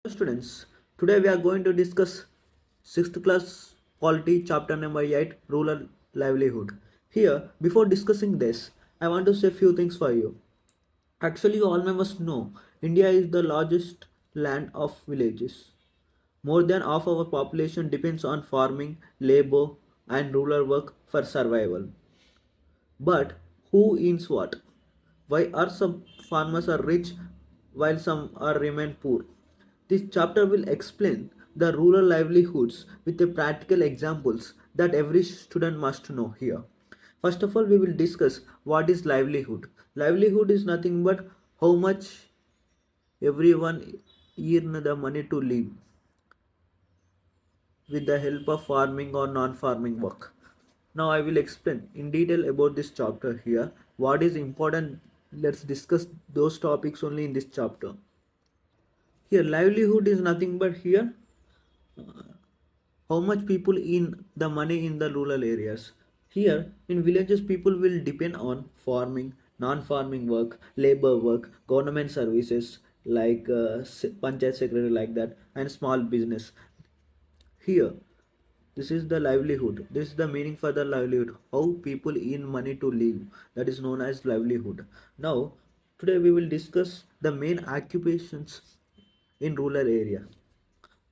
Students, today we are going to discuss 6th class polity chapter number 8 rural livelihood. Here, before discussing this, I want to say few things for you. Actually, you all must know India is the largest land of villages. More than half our population depends on farming, labor, and rural work for survival. But who eats what? Why are some farmers are rich while some are remain poor? This chapter will explain the rural livelihoods with the practical examples that every student must know here. First of all, we will discuss what is livelihood. Livelihood is nothing but how much everyone earn the money to live with the help of farming or non-farming work. Now I will explain in detail about this chapter here. What is important? Let's discuss those topics only in this chapter. Here, livelihood is nothing but here how much people in the money in the rural areas. Here in villages, people will depend on farming, non-farming work, labor work, government services like panchayat secretary like that, and small business. Here, this is the livelihood. This is the meaning for the livelihood. How people earn money to live. That is known as livelihood. Now, today we will discuss the main occupations in rural area.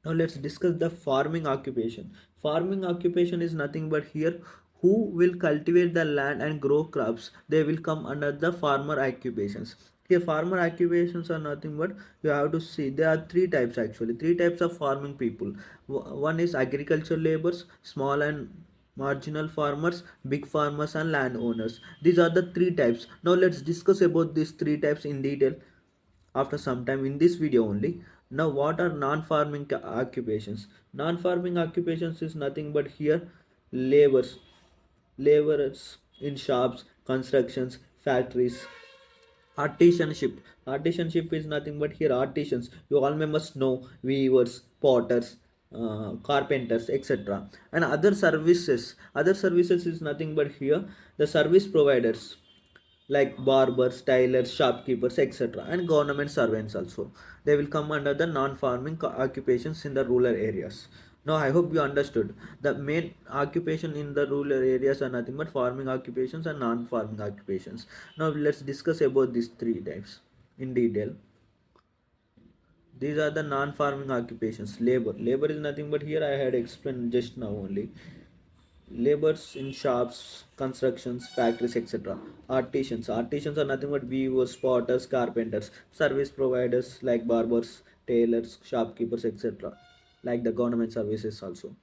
Now let's discuss the farming occupation. Farming occupation is nothing but here who will cultivate the land and grow crops. They will come under the farmer occupations. Here farmer occupations are nothing but you have to see there are three types actually. Three types of farming people. One is agricultural laborers, small and marginal farmers, big farmers and landowners. These are the three types. Now let's discuss about these three types in detail after some time in this video only. Now what are non-farming occupations? Non-farming occupations is nothing but here labors, laborers in shops, constructions, factories. Artisanship is nothing but here artisans. You all may must know weavers, potters, carpenters, etc. And other services is nothing but here the service providers like barbers, tailors, shopkeepers, etc. and government servants also. They will come under the non-farming occupations in the rural areas. Now I hope you understood. The main occupation in the rural areas are nothing but farming occupations and non-farming occupations. Now let's discuss about these three types in detail. These are the non-farming occupations. Labor is nothing but here I had explained just now only. Laborers in shops, constructions, factories, etc. Artisans are nothing but weavers, potters, carpenters. Service providers like barbers, tailors, shopkeepers, etc. Like the government services also.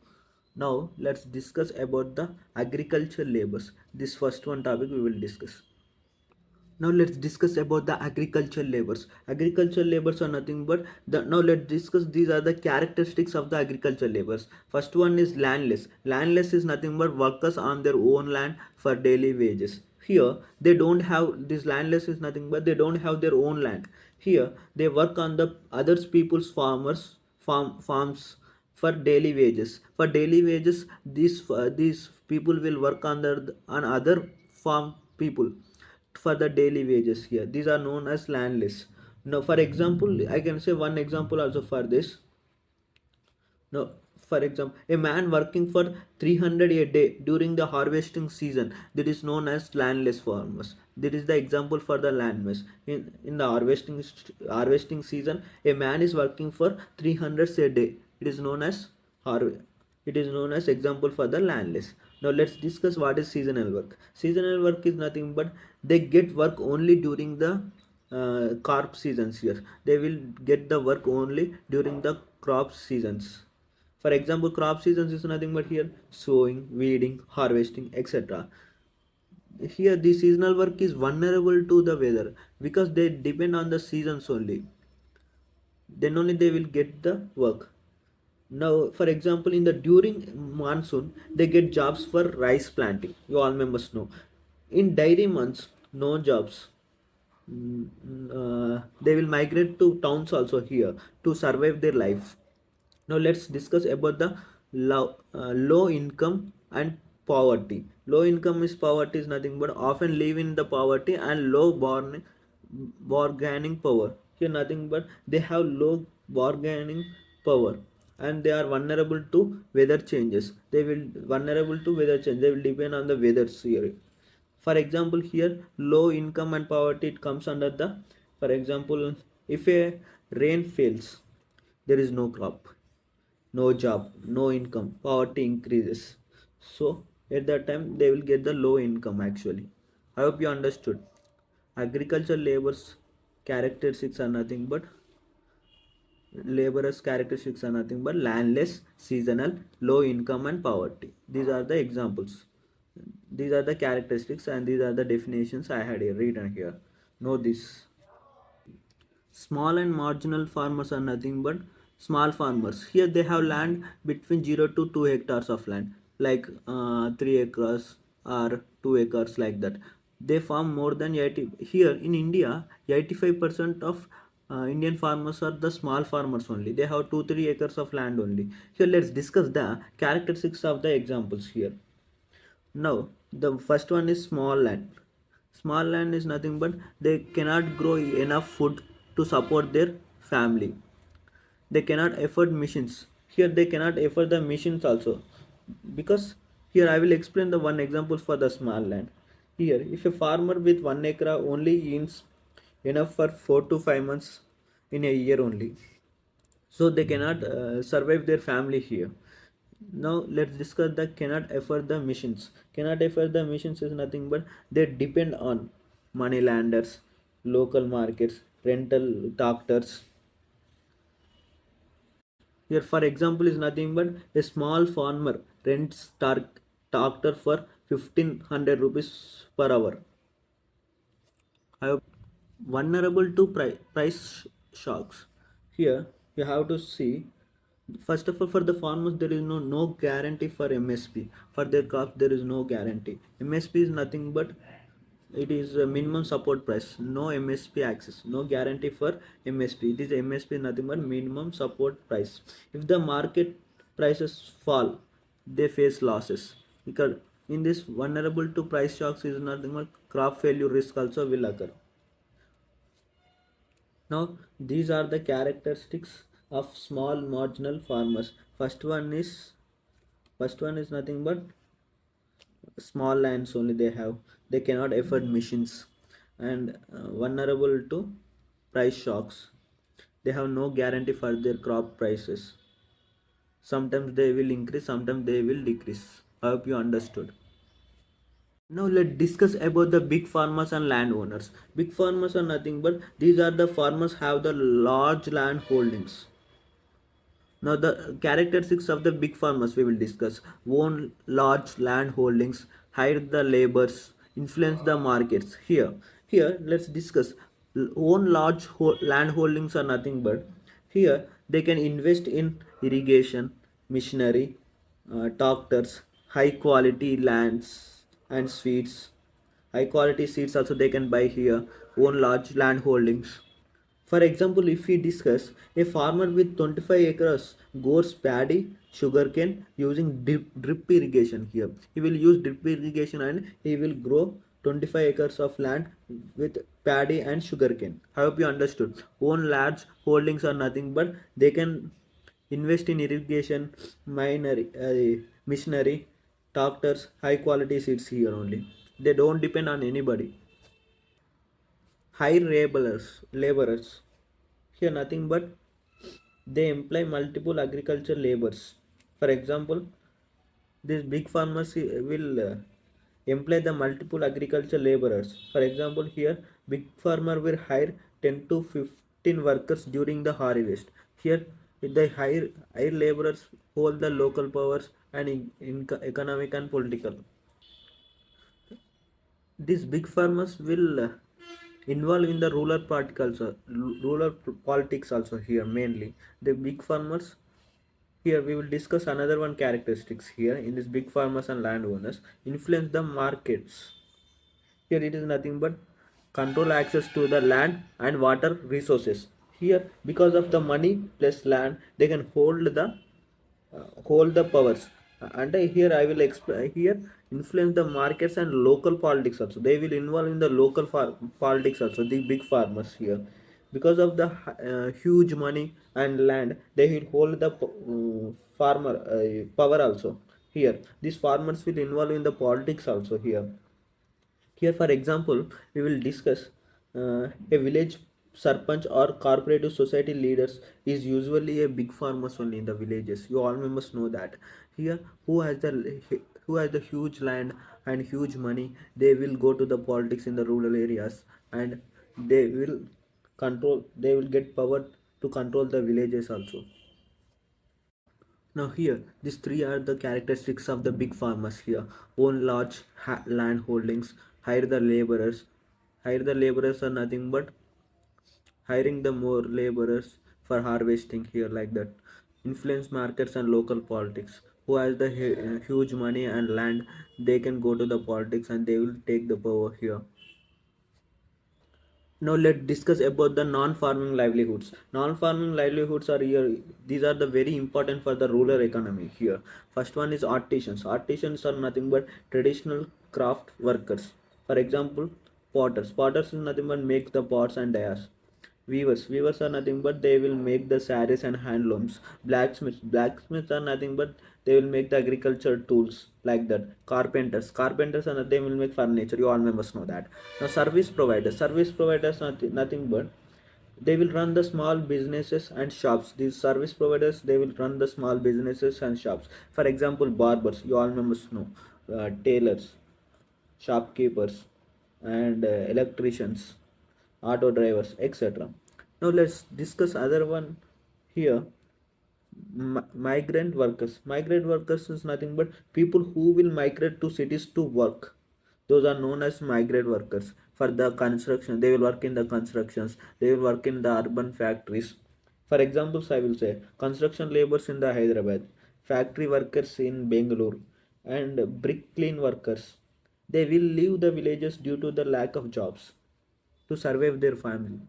Now let's discuss about the agricultural labors. This first one topic we will discuss. Now let's discuss about the agricultural labors. Agricultural labors are nothing but the now let's discuss these are the characteristics of the agricultural labors. First one is landless. Landless is nothing but workers on their own land for daily wages. Here they don't have this landless is nothing but they don't have their own land. Here they work on the others people's farms for daily wages. For daily wages, these people will work on other farm people for the daily wages here. These are known as landless. Now, for example, I can say one example also for this. Now, for example, a man working for 300 a day during the harvesting season, that is known as landless farmers. This is the example for the landless. In the harvesting season, a man is working for 300 a day. It is known as harvest. It is known as example for the landless. Now let's discuss what is seasonal work. Seasonal work is nothing but they get work only during the crop seasons here. They will get the work only during the crop seasons. For example, crop seasons is nothing but here sowing, weeding, harvesting, etc. Here the seasonal work is vulnerable to the weather because they depend on the seasons only. Then only they will get the work. Now for example in the during monsoon they get jobs for rice planting. You all must know. In dairy months no jobs. They will migrate to towns also here to survive their life. Now let's discuss about the low income and poverty. Low income is nothing but often live in the poverty and low bargaining power. Here nothing but they have low bargaining power, and they are vulnerable to weather changes. They will vulnerable to weather change. They will depend on the weather here. For example, here low income and poverty, it comes under the, for example, if a rain fails, there is no crop, no job, no income, poverty increases. So at that time they will get the low income actually. I hope you understood. Agricultural labor's characteristics are nothing but laborers characteristics are nothing but landless, seasonal, low income and poverty. These are the examples. These are the characteristics and these are the definitions I had written here. Know this. Small and marginal farmers are nothing but small farmers. Here they have land between 0 to 2 hectares of land, like 3 acres or 2 acres, like that. They farm more than 80. Here in India, 85% of Indian farmers are the small farmers only. They have 2 3 acres of land only. Here let's discuss the characteristics of the examples here. Now, the first one is small land. Small land is nothing but they cannot grow enough food to support their family. They cannot afford machines. Here they cannot afford the machines also. Because here I will explain the one example for the small land. Here, if a farmer with 1 acre only earns enough for 4 to 5 months in a year only, so they cannot survive their family here. Now let's discuss the cannot afford the missions. Cannot afford the missions is nothing but they depend on money landers, local markets, rental doctors. Here for example is nothing but a small farmer rents tractor for 1500 rupees per hour. I hope vulnerable to price shocks. Here you have to see, first of all, for the farmers there is no guarantee for MSP. For their crops there is no guarantee. MSP is nothing but it is a minimum support price. No MSP access, no guarantee for MSP. It is MSP nothing but minimum support price. If the market prices fall, they face losses. Because in this vulnerable to price shocks is nothing but crop failure risk also will occur. Now these are the characteristics of small marginal farmers. First one is nothing but small lands only they have. They cannot afford machines and vulnerable to price shocks. They have no guarantee for their crop prices. Sometimes they will increase, sometimes they will decrease. I hope you understood. Now let's discuss about the big farmers and landowners. Big farmers are nothing but these are the farmers have the large land holdings. Now the characteristics of the big farmers we will discuss. Own large land holdings, hire the laborers, influence the markets. Here let's discuss. Own large land holdings are nothing but here they can invest in irrigation, machinery, tractors, high quality lands and seeds. High quality seeds also they can buy here. Own large land holdings. For example, if we discuss a farmer with 25 acres grows paddy, sugarcane using drip irrigation here. He will use drip irrigation and he will grow 25 acres of land with paddy and sugarcane. I hope you understood. Own large holdings are nothing but they can invest in irrigation, machinery, tractors, high quality seeds here only. They don't depend on anybody. High laborers. Here nothing but they employ multiple agriculture labors. For example, these big farmers will employ the multiple agriculture laborers. For example, here big farmer will hire 10 to 15 workers during the harvest. Here the hire laborers hold the local powers and in economic and political. These big farmers will involve in the rural politics also here mainly. The big farmers. Here we will discuss another one characteristics here in this big farmers and landowners influence the markets. Here it is nothing but control access to the land and water resources. Here because of the money plus land they can hold the powers. And here I will explain here influence the markets and local politics also. They will involve in the local politics also. The big farmers here. because of the huge money and land, they will hold the farmer power also. Here these farmers will involve in the politics also. Here, for example, we will discuss a village sarpanch or cooperative society leaders is usually a big farmers only in the villages. You all must know that. Here, who has the huge land and huge money, they will go to the politics in the rural areas, and they will control. They will get power to control the villages also. Now here, these three are the characteristics of the big farmers here. Own large land holdings, hire the laborers. Hire the laborers are nothing but hiring the more laborers for harvesting here like that. Influence markets and local politics. Who has the huge money and land, they can go to the politics and they will take the power here. Now let's discuss about the non-farming livelihoods. Non-farming livelihoods are here. These are the very important for the rural economy here. First one is artisans. Artisans are nothing but traditional craft workers. For example, potters. Potters is nothing but make the pots and dyes. Weavers are nothing but they will make the saris and handlooms. Blacksmiths are nothing but they will make the agriculture tools like that. Carpenters are they will make furniture. You all members know that. Now service providers nothing but they will run the small businesses and shops. These service providers they will run the small businesses and shops. For example, barbers. You all members know. Tailors, shopkeepers, and electricians, auto drivers, etc. Now let's discuss other one here. Migrant workers is nothing but people who will migrate to cities to work. Those are known as migrant workers. For the construction, they will work in the constructions, they will work in the urban factories. For examples, I will say construction laborers in the Hyderabad, factory workers in Bangalore, and brick clean workers. They will leave the villages due to the lack of jobs to survive their family.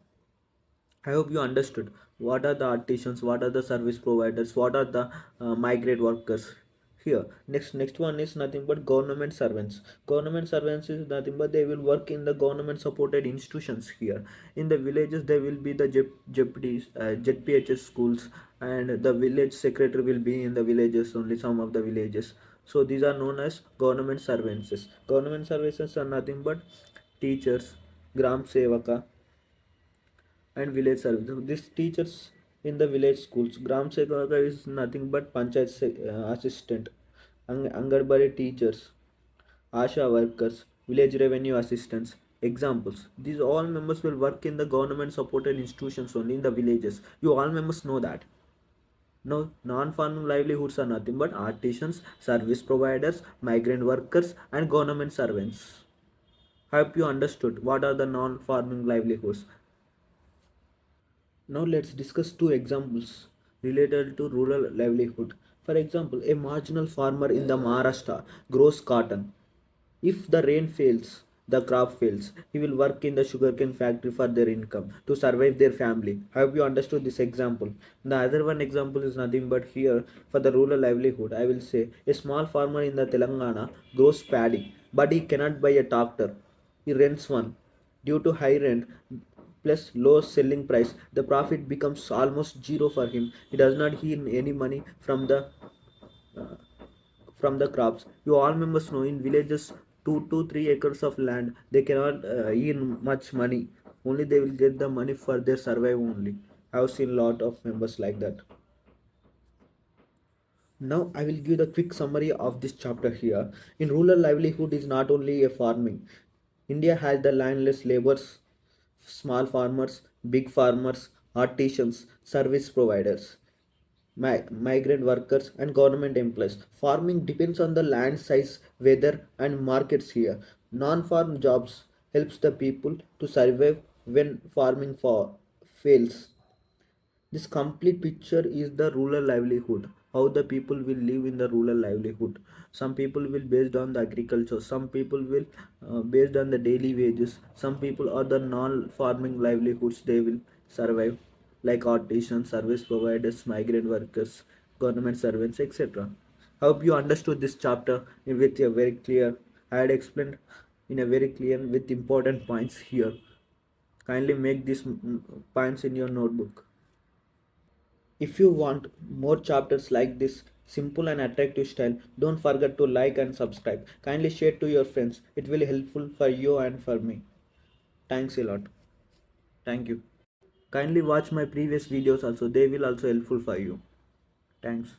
I hope you understood what are the artisans, what are the service providers, what are the migrant workers. Here, next one is nothing but government servants. Government servants is nothing but they will work in the government supported institutions here. In the villages, there will be the JPHS schools, and the village secretary will be in the villages only. Some of the villages. So these are known as government services. Government services are nothing but teachers, gram sevaka, and village service. These teachers in the village schools, Gram Sekaka is nothing but Panchayat assistant, Angarbari teachers, Asha workers, village revenue assistants. Examples. These all members will work in the government supported institutions only in the villages. You all members know that. No, non-farming livelihoods are nothing but artisans, service providers, migrant workers, and government servants. Hope you understood what are the non-farming livelihoods. Now let's discuss two examples related to rural livelihood. For example, a marginal farmer in the Maharashtra grows cotton. If the rain fails, the crop fails, he will work in the sugarcane factory for their income to survive their family. Have you understood this example? The other one example is nothing but here for the rural livelihood. I will say a small farmer in the Telangana grows paddy, but he cannot buy a tractor. He rents one. Due to high rent plus low selling price, the profit becomes almost zero for him. He does not earn any money uh, from the crops. You all members know in villages 2 to 3 acres of land they cannot earn much money. Only they will get the money for their survive only. I have seen lot of members like that. Now I will give the quick summary of this chapter here. In rural livelihood is not only a farming. India has the landless laborers, small farmers, big farmers, artisans, service providers, migrant workers, and government employees. Farming depends on the land size, weather, and markets here. Non-farm jobs helps the people to survive when farming fails. This complete picture is the rural livelihood. How the people will live in the rural livelihood. Some people will based on the agriculture. Some people will based on the daily wages. Some people are the non-farming livelihoods. They will survive like artisans, service providers, migrant workers, government servants, etc. Hope you understood this chapter with a very clear. I had explained in a very clear with important points here. Kindly make these points in your notebook. If you want more chapters like this simple and attractive style, don't forget to like and subscribe. Kindly share to your friends. It will be helpful for you and for me. Thanks a lot. Thank you. Kindly watch my previous videos also. They will also helpful for you. Thanks.